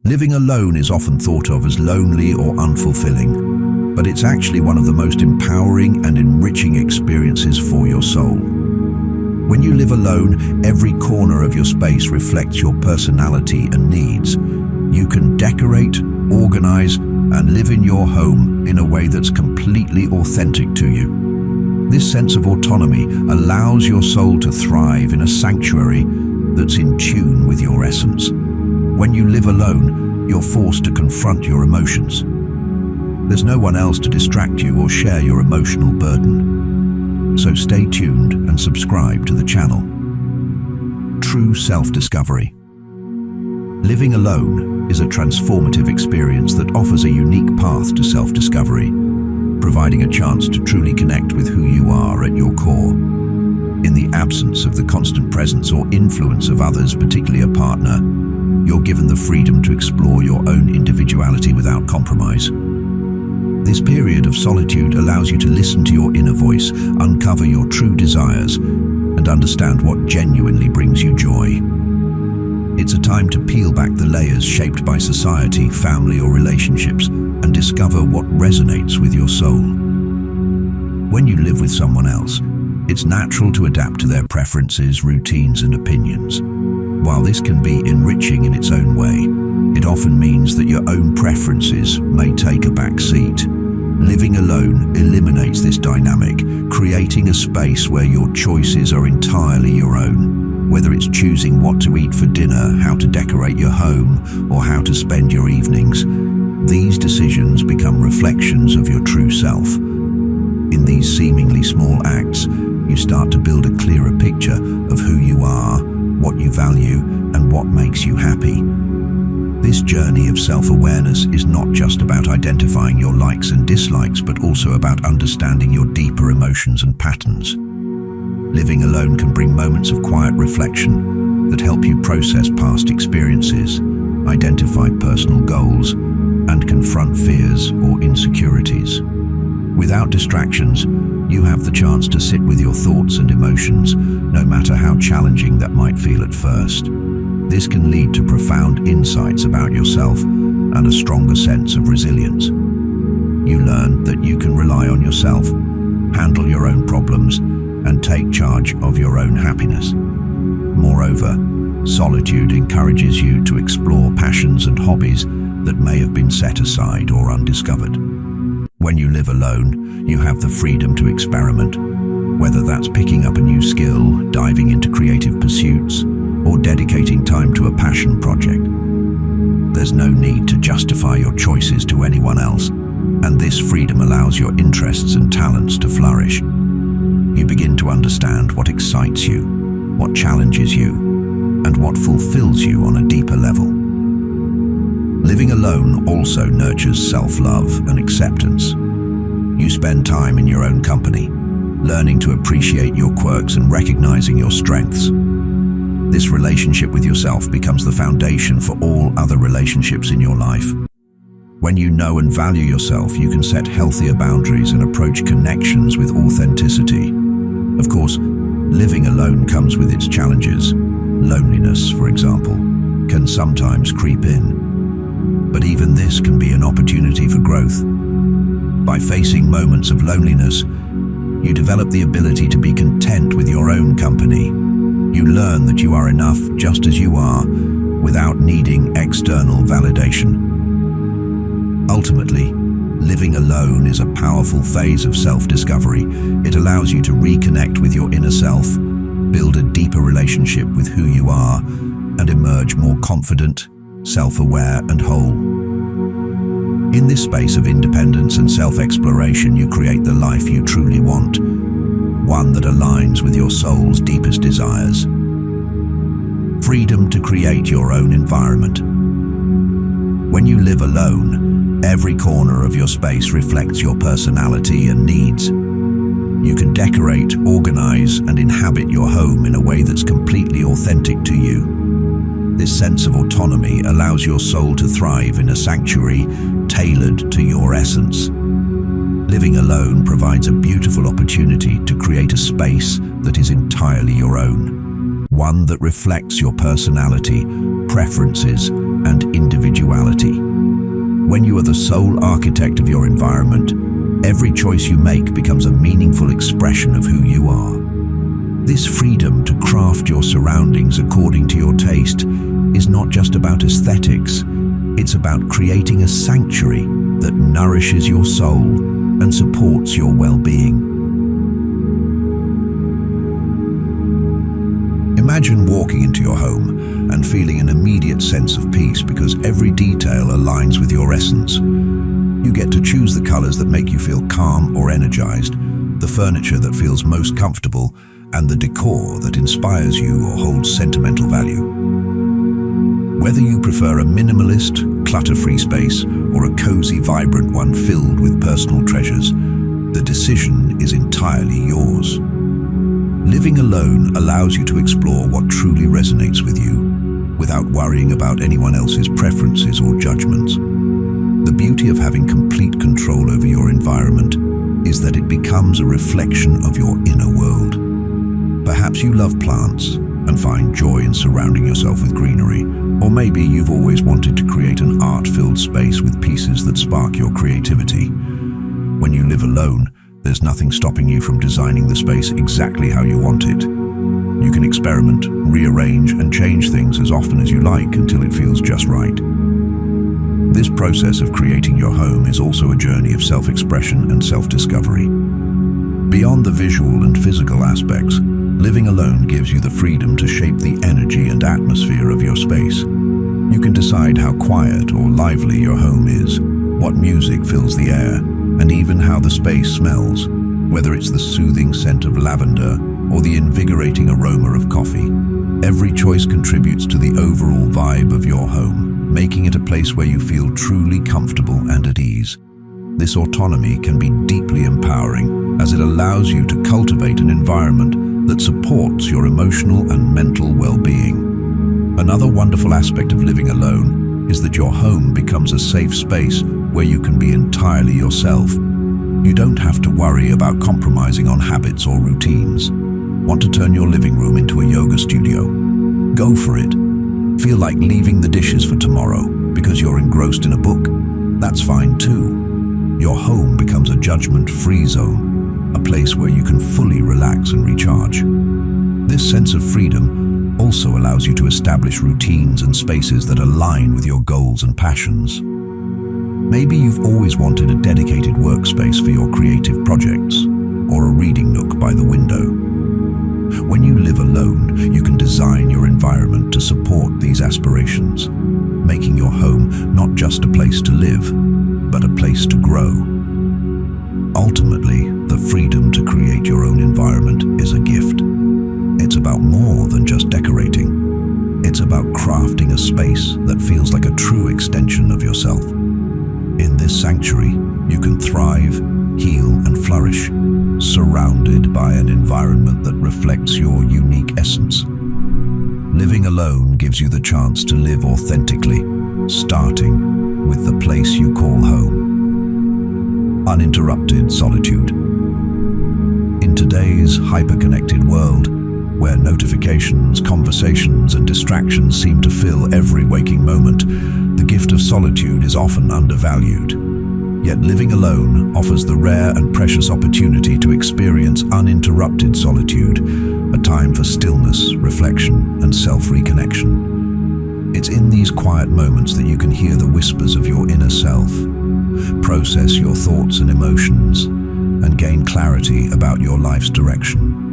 Living alone is often thought of as lonely or unfulfilling, but it's actually one of the most empowering and enriching experiences for your soul. When you live alone, every corner of your space reflects your personality and needs. You can decorate, organize, and live in your home in a way that's completely authentic to you. This sense of autonomy allows your soul to thrive in a sanctuary that's in tune with your essence. When you live alone, you're forced to confront your emotions. There's no one else to distract you or share your emotional burden. So stay tuned and subscribe to the channel. True self-discovery. Living alone is a transformative experience that offers a unique path to self-discovery, providing a chance to truly connect with who you are at your core. In the absence of the constant presence or influence of others, particularly a partner, you're given the freedom to explore your own individuality without compromise. This period of solitude allows you to listen to your inner voice, uncover your true desires, and understand what genuinely brings you joy. It's a time to peel back the layers shaped by society, family, or relationships, and discover what resonates with your soul. When you live with someone else, it's natural to adapt to their preferences, routines, and opinions. While this can be enriching in its own way, it often means that your own preferences may take a back seat. Living alone eliminates this dynamic, creating a space where your choices are entirely your own. Whether it's choosing what to eat for dinner, how to decorate your home, or how to spend your evenings, these decisions become reflections of your true self. In these seemingly small acts, you start to build a clearer picture of who you are, what you value, and what makes you happy. This journey of self-awareness is not just about identifying your likes and dislikes, but also about understanding your deeper emotions and patterns. Living alone can bring moments of quiet reflection that help you process past experiences, identify personal goals, and confront fears or insecurities. Without distractions, you have the chance to sit with your thoughts and emotions, no matter how challenging that might feel at first. This can lead to profound insights about yourself and a stronger sense of resilience. You learn that you can rely on yourself, handle your own problems, and take charge of your own happiness. Moreover, solitude encourages you to explore passions and hobbies that may have been set aside or undiscovered. When you live alone, you have the freedom to experiment, whether that's picking up a new skill, diving into creative pursuits, or dedicating time to a passion project. There's no need to justify your choices to anyone else, and this freedom allows your interests and talents to flourish. You begin to understand what excites you, what challenges you, and what fulfills you on a deeper level. Living alone also nurtures self-love and acceptance. You spend time in your own company, learning to appreciate your quirks and recognizing your strengths. This relationship with yourself becomes the foundation for all other relationships in your life. When you know and value yourself, you can set healthier boundaries and approach connections with authenticity. Of course, living alone comes with its challenges. Loneliness, for example, can sometimes creep in. But even this can be an opportunity for growth. By facing moments of loneliness, you develop the ability to be content with your own company. You learn that you are enough just as you are, without needing external validation. Ultimately, living alone is a powerful phase of self-discovery. It allows you to reconnect with your inner self, build a deeper relationship with who you are, and emerge more confident, self-aware, and whole. In this space of independence and self-exploration, you create the life you truly want, one that aligns with your soul's deepest desires. Freedom to create your own environment. When you live alone, every corner of your space reflects your personality and needs. You can decorate, organize, and inhabit your home in a way that's completely authentic to you. This sense of autonomy allows your soul to thrive in a sanctuary tailored to your essence. Living alone provides a beautiful opportunity to create a space that is entirely your own, one that reflects your personality, preferences, and individuality. When you are the sole architect of your environment, every choice you make becomes a meaningful expression of who you are. This freedom to craft your surroundings according to your taste is not just about aesthetics, it's about creating a sanctuary that nourishes your soul and supports your well-being. Imagine walking into your home and feeling an immediate sense of peace because every detail aligns with your essence. You get to choose the colors that make you feel calm or energized, the furniture that feels most comfortable, and the decor that inspires you or holds sentimental value. Whether you prefer a minimalist, clutter-free space or a cozy, vibrant one filled with personal treasures, the decision is entirely yours. Living alone allows you to explore what truly resonates with you, without worrying about anyone else's preferences or judgments. The beauty of having complete control over your environment is that it becomes a reflection of your inner world. Perhaps you love plants and find joy in surrounding yourself with greenery, or maybe you've always wanted to create an art-filled space with pieces that spark your creativity. When you live alone, there's nothing stopping you from designing the space exactly how you want it. You can experiment, rearrange, and change things as often as you like until it feels just right. This process of creating your home is also a journey of self-expression and self-discovery. Beyond the visual and physical aspects, living alone gives you the freedom to shape the energy and atmosphere of your space. You can decide how quiet or lively your home is, what music fills the air, and even how the space smells, whether it's the soothing scent of lavender or the invigorating aroma of coffee. Every choice contributes to the overall vibe of your home, making it a place where you feel truly comfortable and at ease. This autonomy can be deeply empowering as it allows you to cultivate an environment that supports your emotional and mental well-being. Another wonderful aspect of living alone is that your home becomes a safe space where you can be entirely yourself. You don't have to worry about compromising on habits or routines. Want to turn your living room into a yoga studio? Go for it. Feel like leaving the dishes for tomorrow because you're engrossed in a book? That's fine too. Your home becomes a judgment-free zone, a place where you can fully relax and recharge. This sense of freedom also allows you to establish routines and spaces that align with your goals and passions. Maybe you've always wanted a dedicated workspace for your creative projects, or a reading nook by the window. When you live alone, you can design your environment to support these aspirations, making your home not just a place to live, but a place to grow. Ultimately, the freedom to create your own environment is a gift. It's about more than just decorating. It's about crafting a space that feels like a true extension of yourself. In this sanctuary, you can thrive, heal, and flourish, surrounded by an environment that reflects your unique essence. Living alone gives you the chance to live authentically, starting with the place you call home. Uninterrupted solitude. In today's hyper-connected world, where notifications, conversations, and distractions seem to fill every waking moment, the gift of solitude is often undervalued. Yet living alone offers the rare and precious opportunity to experience uninterrupted solitude, a time for stillness, reflection, and self-reconnection. It's in these quiet moments that you can hear the whispers of your inner self, process your thoughts and emotions, and gain clarity about your life's direction.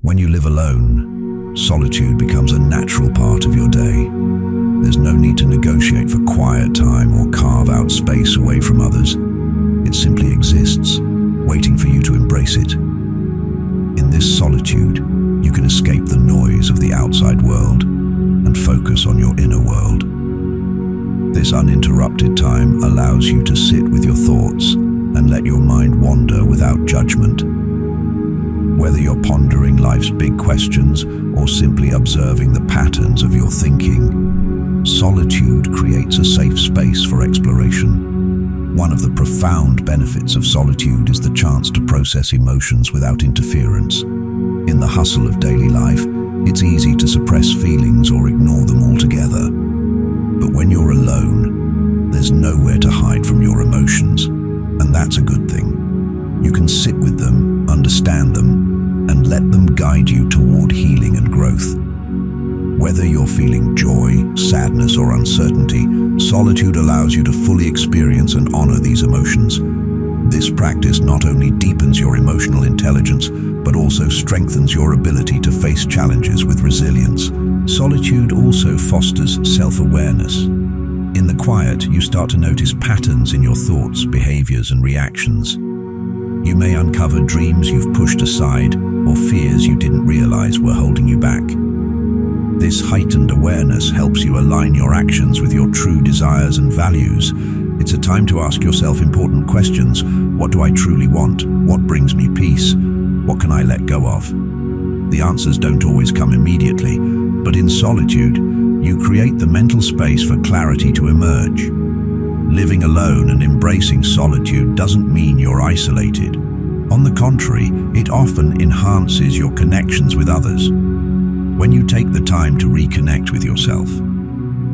When you live alone, solitude becomes a natural part of your day. There's no need to negotiate for quiet time or carve out space away from others. It simply exists, waiting for you to embrace it. In this solitude, you can escape the noise of the outside world and focus on your inner world. This uninterrupted time allows you to sit with your thoughts and let your mind wander without judgment. Whether you're pondering life's big questions or simply observing the patterns of your thinking, solitude creates a safe space for exploration. One of the profound benefits of solitude is the chance to process emotions without interference. In the hustle of daily life, it's easy to suppress feelings or ignore them altogether. But when you're alone, there's nowhere to hide from your emotions, and that's a good thing. You can sit with them, understand them, and let them guide you toward healing and growth. Whether you're feeling joy, sadness, or uncertainty, solitude allows you to fully experience and honor these emotions. This practice not only deepens your emotional intelligence, but also strengthens your ability to face challenges with resilience. Solitude also fosters self-awareness. In the quiet, you start to notice patterns in your thoughts, behaviors, and reactions. You may uncover dreams you've pushed aside or fears you didn't realize were holding you back. This heightened awareness helps you align your actions with your true desires and values. It's a time to ask yourself important questions. What do I truly want? What brings me peace? What can I let go of? The answers don't always come immediately, but in solitude, you create the mental space for clarity to emerge. Living alone and embracing solitude doesn't mean you're isolated. On the contrary, it often enhances your connections with others. When you take the time to reconnect with yourself,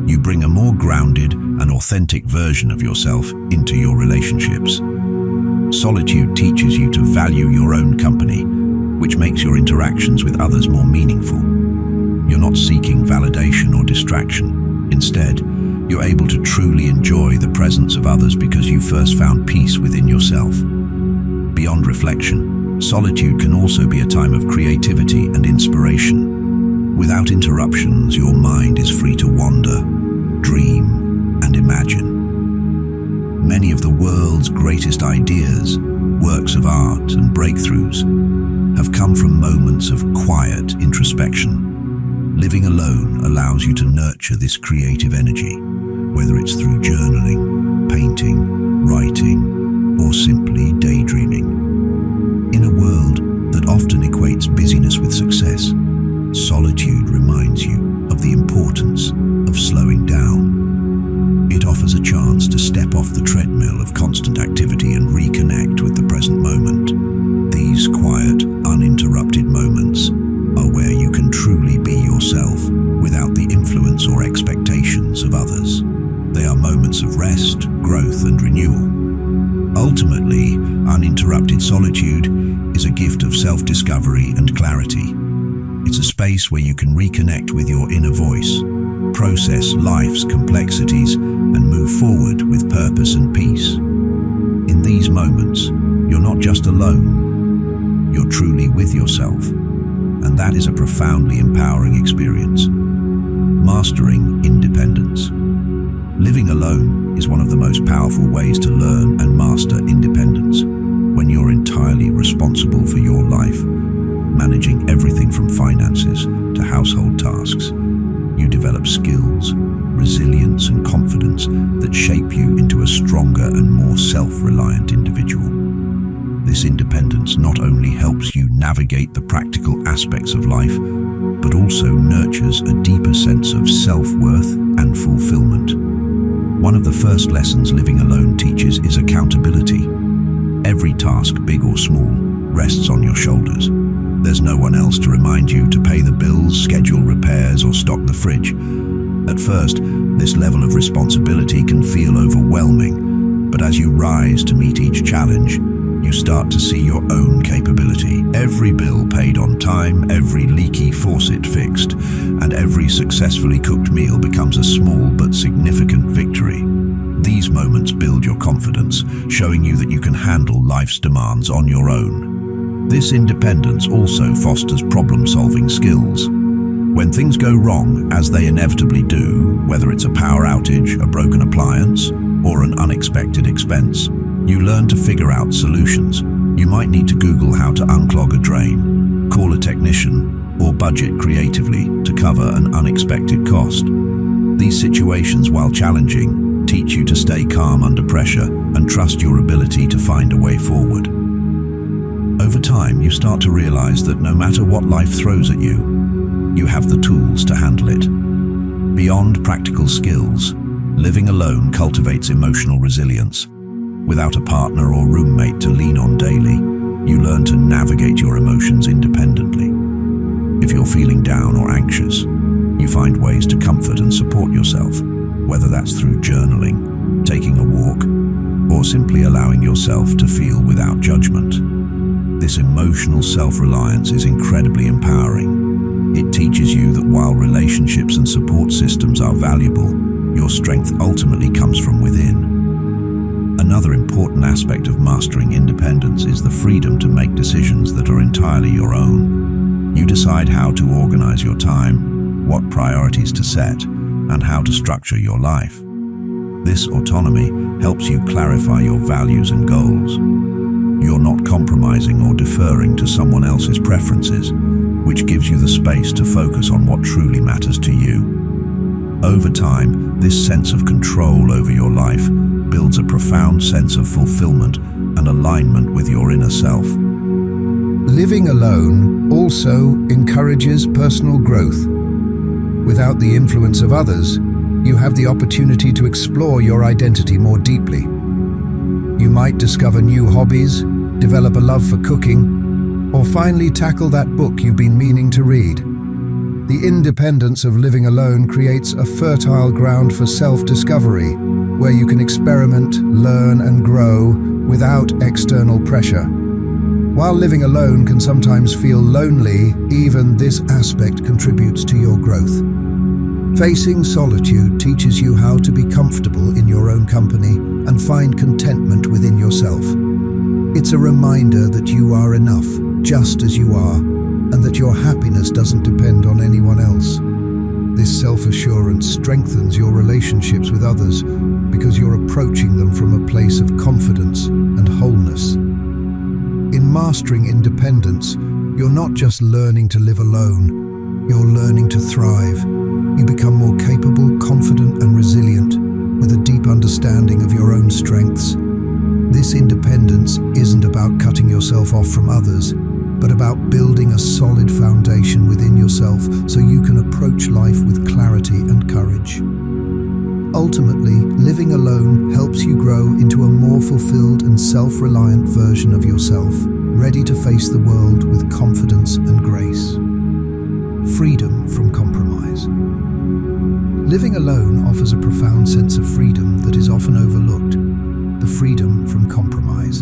you bring a more grounded and authentic version of yourself into your relationships. Solitude teaches you to value your own company, which makes your interactions with others more meaningful. You're not seeking validation or distraction. Instead, you're able to truly enjoy the presence of others because you first found peace within yourself. Beyond reflection, solitude can also be a time of creativity and inspiration. Without interruptions, your mind is free to wander, dream, and imagine. Many of the world's greatest ideas, works of art, and breakthroughs have come from moments of quiet introspection. Living alone allows you to nurture this creative energy, whether it's through journaling, painting, writing, or simply daydreaming. In a world that often equates busyness with success, solitude reminds you of the importance of slowing down. It offers a chance to step off the treadmill of constant activity and reconnect with the present moment. These quiet, uninterrupted moments are where you can truly be yourself without the influence or expectations of others. They are moments of rest, growth, and renewal. Ultimately, uninterrupted solitude is a gift of self-discovery and clarity. It's a space where you can reconnect with your inner voice, process life's complexities, and move forward with purpose and peace. In these moments, you're not just alone, you're truly with yourself, and that is a profoundly empowering experience. Mastering independence. Living alone is one of the most powerful ways to learn and master independence. When you're entirely responsible for your life, managing everything from finances to household tasks, you develop skills, resilience, and confidence that shape you into a stronger and more self-reliant individual. This independence not only helps you navigate the practical aspects of life, but also nurtures a deeper sense of self-worth and fulfillment. One of the first lessons living alone teaches is accountability. Every task, big or small, rests on your shoulders. There's no one else to remind you to pay the bills, schedule repairs, or stock the fridge. At first, this level of responsibility can feel overwhelming, but as you rise to meet each challenge, you start to see your own capability. Every bill paid on time, every leaky faucet fixed, and every successfully cooked meal becomes a small but significant victory. These moments build your confidence, showing you that you can handle life's demands on your own. This independence also fosters problem-solving skills. When things go wrong, as they inevitably do, whether it's a power outage, a broken appliance, or an unexpected expense, you learn to figure out solutions. You might need to Google how to unclog a drain, call a technician, or budget creatively to cover an unexpected cost. These situations, while challenging, teach you to stay calm under pressure and trust your ability to find a way forward. Over time, you start to realize that no matter what life throws at you, you have the tools to handle it. Beyond practical skills, living alone cultivates emotional resilience. Without a partner or roommate to lean on daily, you learn to navigate your emotions independently. If you're feeling down or anxious, you find ways to comfort and support yourself. whether that's through journaling, taking a walk, or simply allowing yourself to feel without judgment. This emotional self-reliance is incredibly empowering. It teaches you that while relationships and support systems are valuable, your strength ultimately comes from within. Another important aspect of mastering independence is the freedom to make decisions that are entirely your own. You decide how to organize your time, what priorities to set, and how to structure your life. This autonomy helps you clarify your values and goals. You're not compromising or deferring to someone else's preferences, which gives you the space to focus on what truly matters to you. Over time, this sense of control over your life builds a profound sense of fulfillment and alignment with your inner self. Living alone also encourages personal growth. Without the influence of others, you have the opportunity to explore your identity more deeply. You might discover new hobbies, develop a love for cooking, or finally tackle that book you've been meaning to read. The independence of living alone creates a fertile ground for self-discovery, where you can experiment, learn, and grow without external pressure. While living alone can sometimes feel lonely, even this aspect contributes to your growth. Facing solitude teaches you how to be comfortable in your own company and find contentment within yourself. It's a reminder that you are enough, just as you are, and that your happiness doesn't depend on anyone else. This self-assurance strengthens your relationships with others because you're approaching them from a place of confidence and wholeness. In mastering independence, you're not just learning to live alone, you're learning to thrive. You become more capable, confident, and resilient, with a deep understanding of your own strengths. This independence isn't about cutting yourself off from others, but about building a solid foundation within yourself so you can approach life with clarity and courage. Ultimately, living alone helps you grow into a more fulfilled and self-reliant version of yourself, ready to face the world with confidence and grace. Freedom from compromise. Living alone offers a profound sense of freedom that is often overlooked, the freedom from compromise.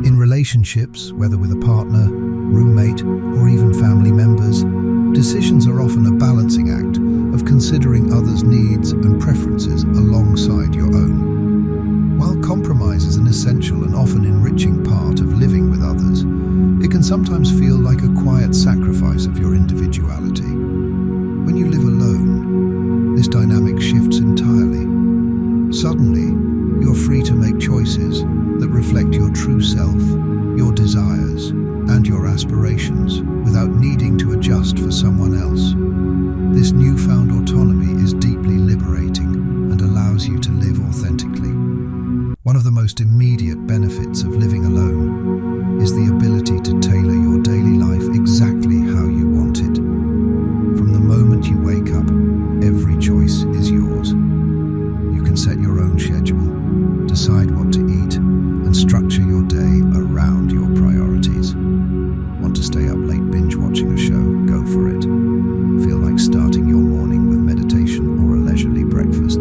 In relationships, whether with a partner, roommate, or even family members, decisions are often a balancing act of considering others' needs and preferences alongside your own. While compromise is an essential and often enriching part of living with others, it can sometimes feel like a quiet sacrifice of your individuality. When you live alone, this dynamic shifts entirely. Suddenly, you're free to make choices that reflect your true self, your desires, and your aspirations without needing to adjust for someone else. This newfound autonomy is deeply liberating and allows you to live authentically. One of the most immediate benefits of living alone is the ability to tailor your daily life exactly how you want it. From the moment you wake up, every choice is yours. You can set your own schedule, decide what to eat, and structure your day around your priorities. Want to stay up late binge watching a show? Go for it. Feel like starting your morning with meditation or a leisurely breakfast?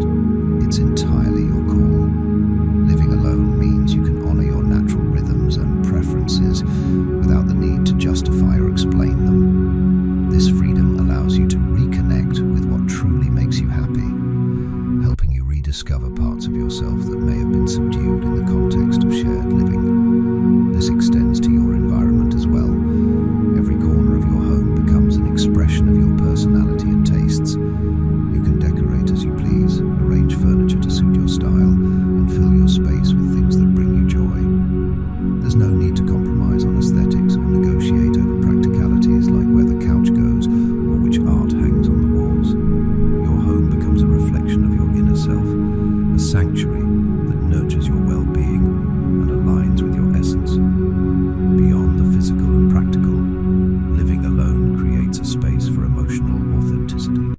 It's entirely your call. Living alone means you can honor your natural rhythms and preferences without the need to justify or explain them. This freedom allows you to reconnect with what truly makes you happy, helping you rediscover parts of yourself that may have been subdued in the context of shared living. This extends to your environment as well. Every corner of your home becomes an expression of your personality and tastes. You can decorate as you please, arrange furniture to suit your style, and fill your space with things that bring you joy. There's no need to compromise on aesthetics or negotiate over practicalities like where the couch goes or which art hangs on the walls. Your home becomes a reflection of your inner self, a sanctuary that nurtures your well-being and aligns with your essence. Beyond the physical and practical, living alone creates a space for emotional authenticity.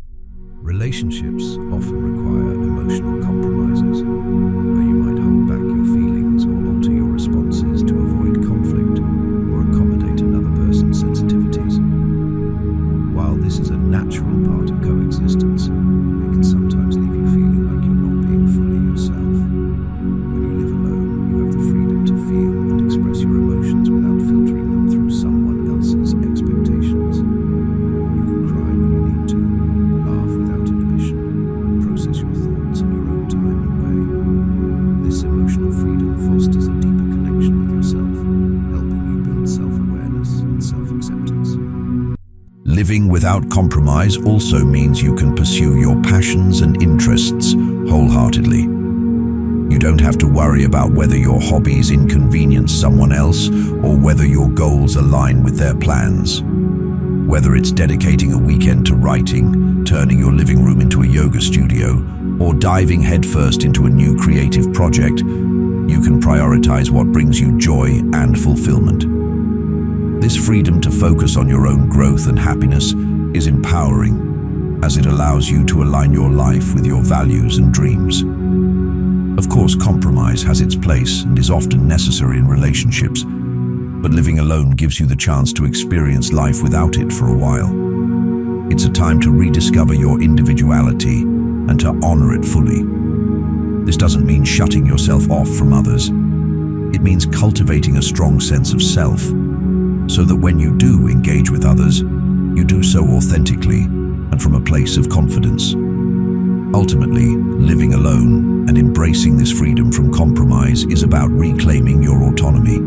Relationships often require emotional compromises, where you might hold back your feelings or alter your responses to avoid conflict or accommodate another person's sensitivities. While this is a natural part of coexistence, it can sometimes leave you Living without compromise also means you can pursue your passions and interests wholeheartedly. You don't have to worry about whether your hobbies inconvenience someone else or whether your goals align with their plans. Whether it's dedicating a weekend to writing, turning your living room into a yoga studio, or diving headfirst into a new creative project, you can prioritize what brings you joy and fulfillment. This freedom to focus on your own growth and happiness is empowering, as it allows you to align your life with your values and dreams. Of course, compromise has its place and is often necessary in relationships, but living alone gives you the chance to experience life without it for a while. It's a time to rediscover your individuality and to honor it fully. This doesn't mean shutting yourself off from others. It means cultivating a strong sense of self, so that when you do engage with others, you do so authentically and from a place of confidence. Ultimately, living alone and embracing this freedom from compromise is about reclaiming your autonomy.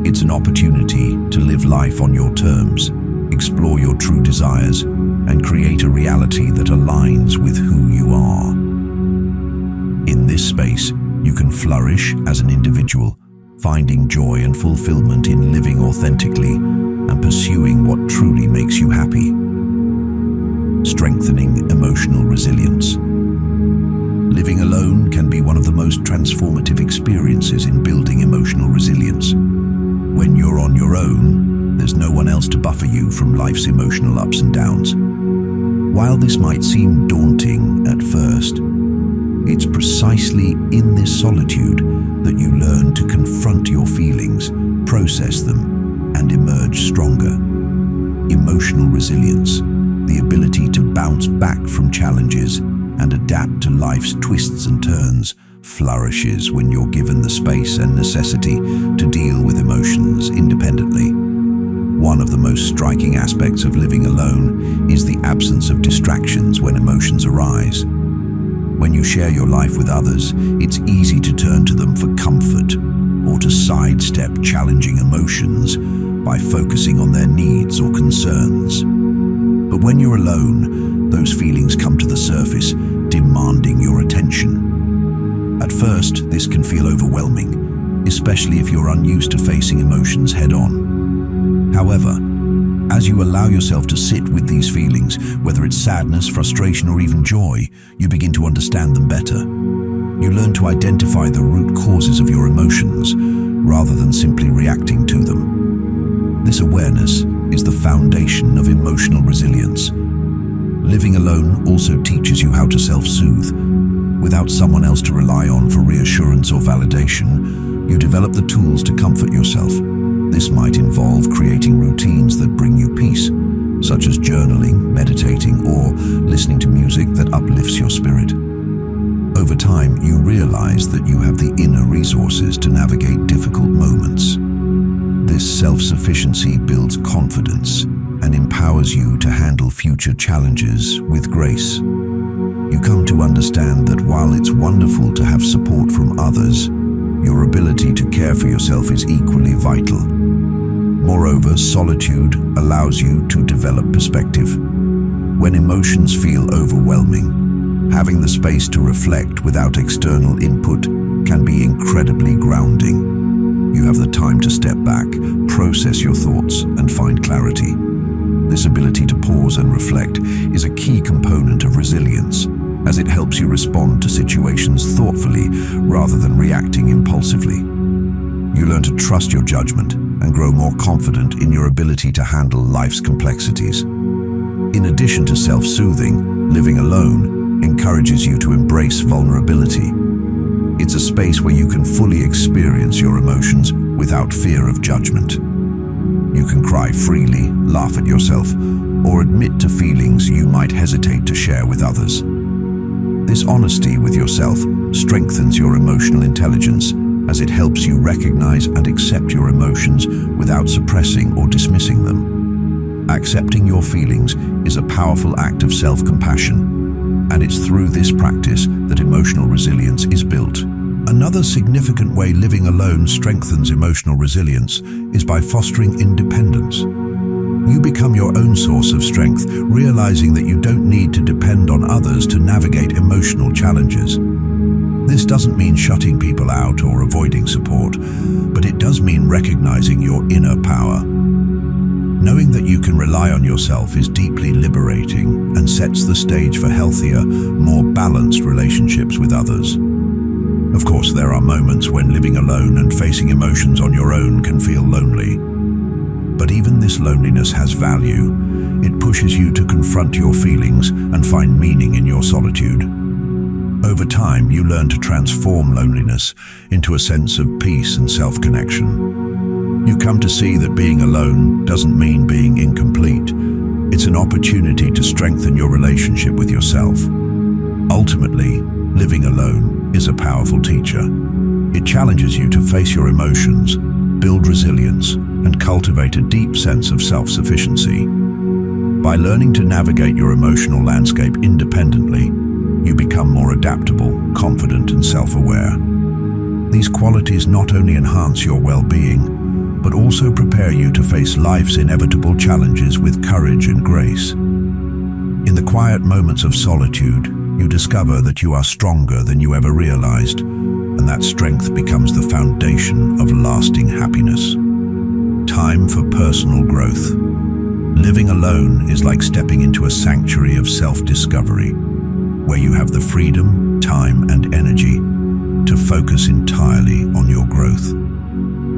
It's an opportunity to live life on your terms, explore your true desires, and create a reality that aligns with who you are. In this space, you can flourish as an individual, finding joy and fulfillment in living authentically and pursuing what truly makes you happy. Strengthening emotional resilience. Living alone can be one of the most transformative experiences in building emotional resilience. When you're on your own, there's no one else to buffer you from life's emotional ups and downs. While this might seem daunting at first, it's precisely in this solitude that you learn to confront your feelings, process them, and emerge stronger. Emotional resilience, the ability to bounce back from challenges and adapt to life's twists and turns, flourishes when you're given the space and necessity to deal with emotions independently. One of the most striking aspects of living alone is the absence of distractions when emotions arise. When you share your life with others, it's easy to turn to them for comfort or to sidestep challenging emotions by focusing on their needs or concerns. But when you're alone, those feelings come to the surface, demanding your attention. At first, this can feel overwhelming, especially if you're unused to facing emotions head-on. However, as you allow yourself to sit with these feelings, whether it's sadness, frustration, or even joy, you begin to understand them better. You learn to identify the root causes of your emotions, rather than simply reacting to them. This awareness is the foundation of emotional resilience. Living alone also teaches you how to self-soothe. Without someone else to rely on for reassurance or validation, you develop the tools to comfort yourself. This might involve creating routines that bring you peace, such as journaling, meditating, or listening to music that uplifts your spirit. Over time, you realize that you have the inner resources to navigate difficult moments. This self-sufficiency builds confidence and empowers you to handle future challenges with grace. You come to understand that while it's wonderful to have support from others, your ability to care for yourself is equally vital. Moreover, solitude allows you to develop perspective. When emotions feel overwhelming, having the space to reflect without external input can be incredibly grounding. You have the time to step back, process your thoughts, and find clarity. This ability to pause and reflect is a key component of resilience, as it helps you respond to situations thoughtfully rather than reacting impulsively. You learn to trust your judgment and grow more confident in your ability to handle life's complexities. In addition to self-soothing, living alone encourages you to embrace vulnerability. It's a space where you can fully experience your emotions without fear of judgment. You can cry freely, laugh at yourself, or admit to feelings you might hesitate to share with others. This honesty with yourself strengthens your emotional intelligence, as it helps you recognize and accept your emotions without suppressing or dismissing them. Accepting your feelings is a powerful act of self-compassion, and it's through this practice that emotional resilience is built. Another significant way living alone strengthens emotional resilience is by fostering independence. You become your own source of strength, realizing that you don't need to depend on others to navigate emotional challenges. This doesn't mean shutting people out or avoiding support, but it does mean recognizing your inner power. Knowing that you can rely on yourself is deeply liberating and sets the stage for healthier, more balanced relationships with others. Of course, there are moments when living alone and facing emotions on your own can feel lonely. But even this loneliness has value. It pushes you to confront your feelings and find meaning in your solitude. Over time, you learn to transform loneliness into a sense of peace and self-connection. You come to see that being alone doesn't mean being incomplete. It's an opportunity to strengthen your relationship with yourself. Ultimately, living alone is a powerful teacher. It challenges you to face your emotions, build resilience, and cultivate a deep sense of self-sufficiency. By learning to navigate your emotional landscape independently, you become more adaptable, confident, and self-aware. These qualities not only enhance your well-being, but also prepare you to face life's inevitable challenges with courage and grace. In the quiet moments of solitude, you discover that you are stronger than you ever realized, and that strength becomes the foundation of lasting happiness. Time for personal growth. Living alone is like stepping into a sanctuary of self-discovery, where you have the freedom, time, and energy to focus entirely on your growth.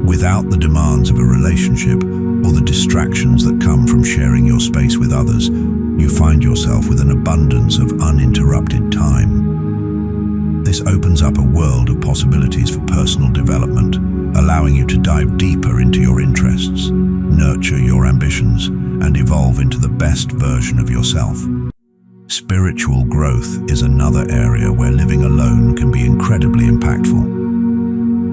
Without the demands of a relationship or the distractions that come from sharing your space with others, you find yourself with an abundance of uninterrupted time. This opens up a world of possibilities for personal development, allowing you to dive deeper into your interests, nurture your ambitions, and evolve into the best version of yourself. Spiritual growth is another area where living alone can be incredibly impactful.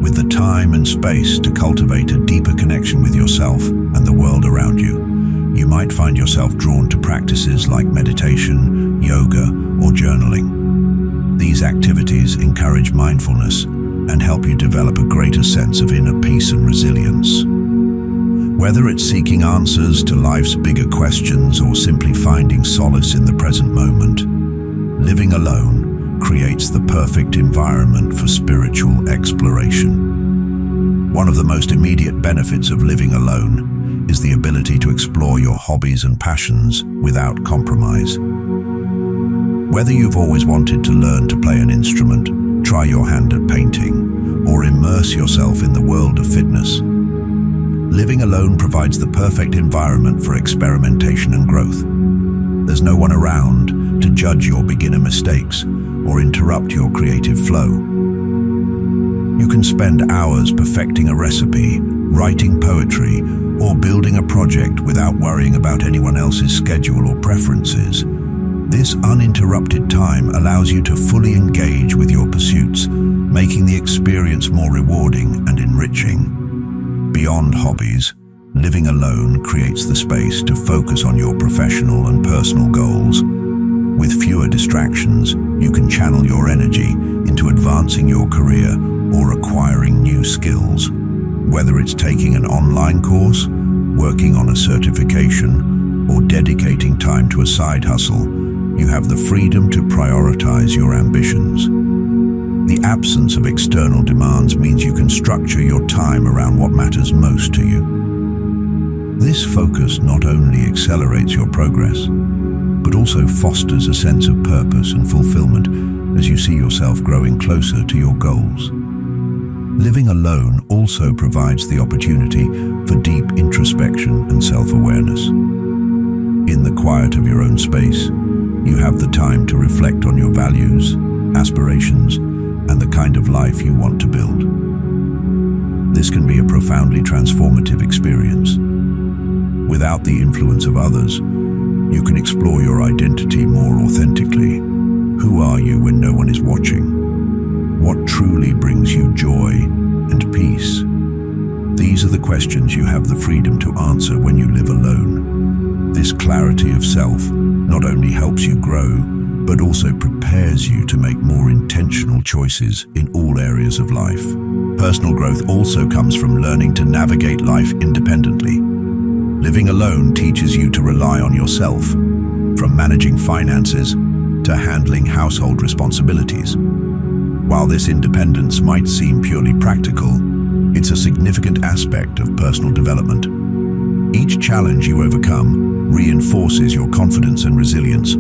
With the time and space to cultivate a deeper connection with yourself and the world around you, you might find yourself drawn to practices like meditation, yoga, or journaling. These activities encourage mindfulness and help you develop a greater sense of inner peace and resilience. Whether it's seeking answers to life's bigger questions or simply finding solace in the present moment, living alone creates the perfect environment for spiritual exploration. One of the most immediate benefits of living alone is the ability to explore your hobbies and passions without compromise. Whether you've always wanted to learn to play an instrument, try your hand at painting, or immerse yourself in the world of fitness, living alone provides the perfect environment for experimentation and growth. There's no one around to judge your beginner mistakes or interrupt your creative flow. You can spend hours perfecting a recipe, writing poetry, or building a project without worrying about anyone else's schedule or preferences. This uninterrupted time allows you to fully engage with your pursuits, making the experience more rewarding and enriching. Beyond hobbies, living alone creates the space to focus on your professional and personal goals. With fewer distractions, you can channel your energy into advancing your career or acquiring new skills. Whether it's taking an online course, working on a certification, or dedicating time to a side hustle, you have the freedom to prioritize your ambitions. The absence of external demands means you can structure your time around what matters most to you. This focus not only accelerates your progress, but also fosters a sense of purpose and fulfillment as you see yourself growing closer to your goals. Living alone also provides the opportunity for deep introspection and self-awareness. In the quiet of your own space, you have the time to reflect on your values, aspirations, and the kind of life you want to build. This can be a profoundly transformative experience. Without the influence of others, you can explore your identity more authentically. Who are you when no one is watching? What truly brings you joy and peace? These are the questions you have the freedom to answer when you live alone. This clarity of self not only helps you grow, but also prepares you to make more intentional choices in all areas of life. Personal growth also comes from learning to navigate life independently. living alone teaches you to rely on yourself, from managing finances to handling household responsibilities. While this independence might seem purely practical, it's a significant aspect of personal development. Each challenge you overcome reinforces your confidence and resilience,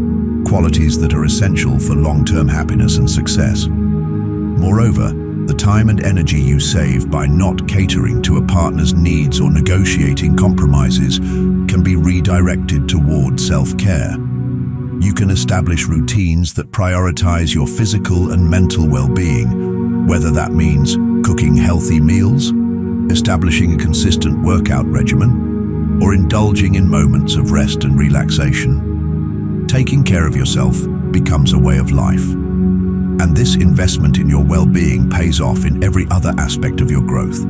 qualities that are essential for long-term happiness and success. Moreover, the time and energy you save by not catering to a partner's needs or negotiating compromises can be redirected toward self-care. You can establish routines that prioritize your physical and mental well-being, whether that means cooking healthy meals, establishing a consistent workout regimen, or indulging in moments of rest and relaxation. Taking care of yourself becomes a way of life. And this investment in your well-being pays off in every other aspect of your growth.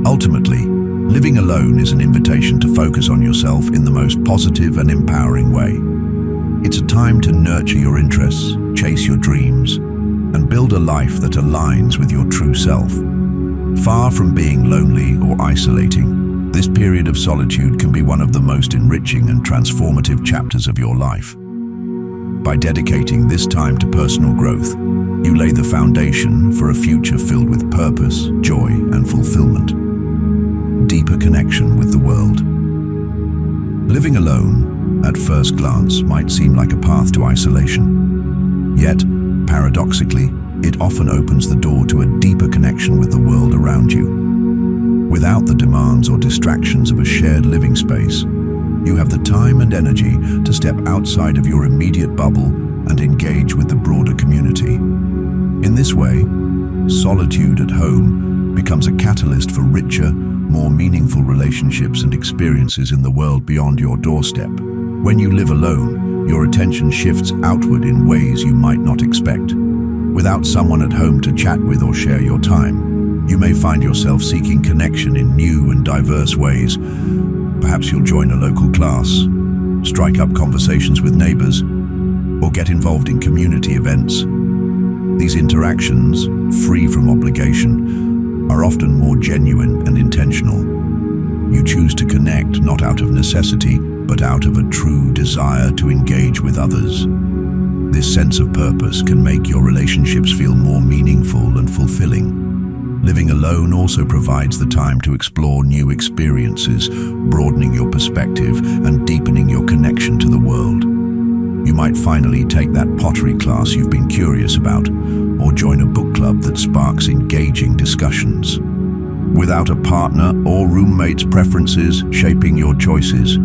Ultimately, living alone is an invitation to focus on yourself in the most positive and empowering way. It's a time to nurture your interests, chase your dreams, and build a life that aligns with your true self. Far from being lonely or isolating, this period of solitude can be one of the most enriching and transformative chapters of your life. By dedicating this time to personal growth, you lay the foundation for a future filled with purpose, joy, and fulfillment. Deeper connection with the world. Living alone, at first glance, might seem like a path to isolation. Yet, paradoxically, it often opens the door to a deeper connection with the world around you. Without the demands or distractions of a shared living space, you have the time and energy to step outside of your immediate bubble and engage with the broader community. In this way, solitude at home becomes a catalyst for richer, more meaningful relationships and experiences in the world beyond your doorstep. When you live alone, your attention shifts outward in ways you might not expect. Without someone at home to chat with or share your time, you may find yourself seeking connection in new and diverse ways. Perhaps you'll join a local class, strike up conversations with neighbors, or get involved in community events. These interactions, free from obligation, are often more genuine and intentional. You choose to connect not out of necessity, but out of a true desire to engage with others. This sense of purpose can make your relationships feel more meaningful and fulfilling. Living alone also provides the time to explore new experiences, broadening your perspective and deepening your connection to the world. You might finally take that pottery class you've been curious about, or join a book club that sparks engaging discussions. Without a partner or roommate's preferences shaping your choices,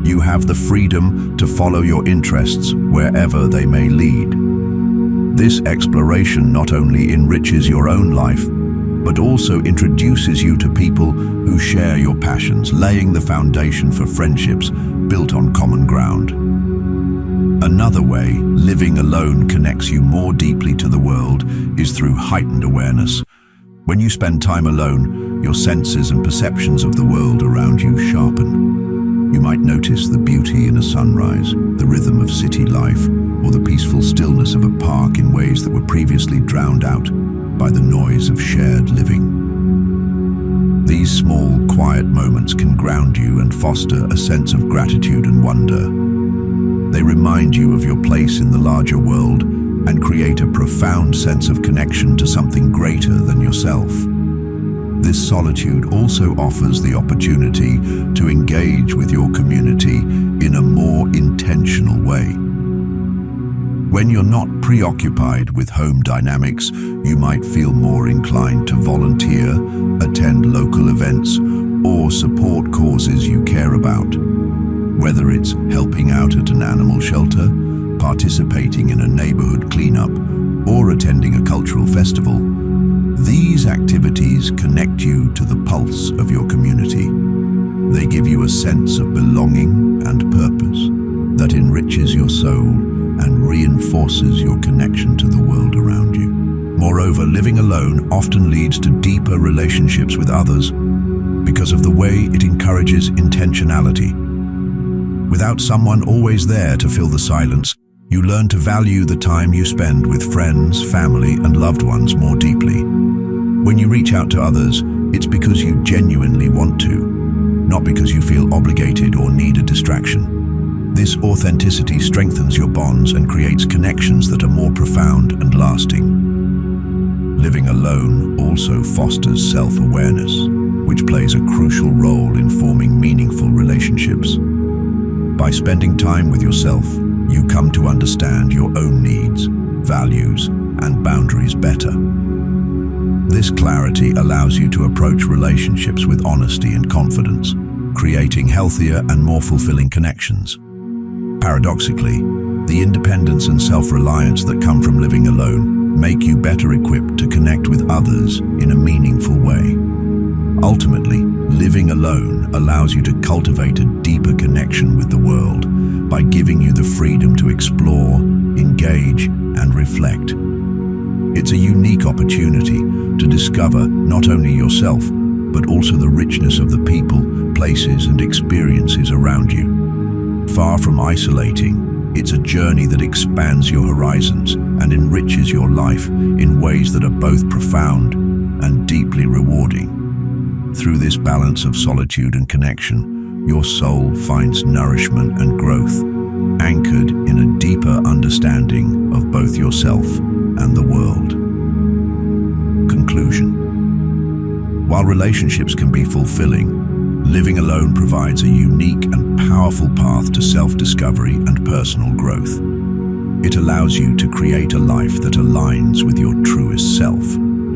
you have the freedom to follow your interests wherever they may lead. This exploration not only enriches your own life, but also introduces you to people who share your passions, laying the foundation for friendships built on common ground. Another way living alone connects you more deeply to the world is through heightened awareness. When you spend time alone, your senses and perceptions of the world around you sharpen. You might notice the beauty in a sunrise, the rhythm of city life, or the peaceful stillness of a park in ways that were previously drowned out by the noise of shared living. These small, quiet moments can ground you and foster a sense of gratitude and wonder. They remind you of your place in the larger world and create a profound sense of connection to something greater than yourself. This solitude also offers the opportunity to engage with your community in a more intentional way. When you're not preoccupied with home dynamics, you might feel more inclined to volunteer, attend local events, or support causes you care about. Whether it's helping out at an animal shelter, participating in a neighborhood cleanup, or attending a cultural festival, these activities connect you to the pulse of your community. They give you a sense of belonging and purpose that enriches your soul and reinforces your connection to the world around you. Moreover, living alone often leads to deeper relationships with others because of the way it encourages intentionality. Without someone always there to fill the silence, you learn to value the time you spend with friends, family, and loved ones more deeply. When you reach out to others, it's because you genuinely want to, not because you feel obligated or need a distraction. This authenticity strengthens your bonds and creates connections that are more profound and lasting. Living alone also fosters self-awareness, which plays a crucial role in forming meaningful relationships. By spending time with yourself, you come to understand your own needs, values, and boundaries better. This clarity allows you to approach relationships with honesty and confidence, creating healthier and more fulfilling connections. Paradoxically, the independence and self-reliance that come from living alone make you better equipped to connect with others in a meaningful way. Ultimately, living alone allows you to cultivate a deeper connection with the world by giving you the freedom to explore, engage, and reflect. It's a unique opportunity to discover not only yourself, but also the richness of the people, places, and experiences around you. Far from isolating, it's a journey that expands your horizons and enriches your life in ways that are both profound and deeply rewarding. Through this balance of solitude and connection, your soul finds nourishment and growth, anchored in a deeper understanding of both yourself and the world. Conclusion. While relationships can be fulfilling, living alone provides a unique and powerful path to self-discovery and personal growth. It allows you to create a life that aligns with your truest self,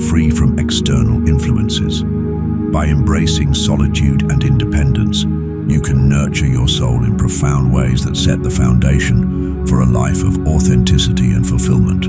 free from external influences. By embracing solitude and independence, you can nurture your soul in profound ways that set the foundation for a life of authenticity and fulfillment.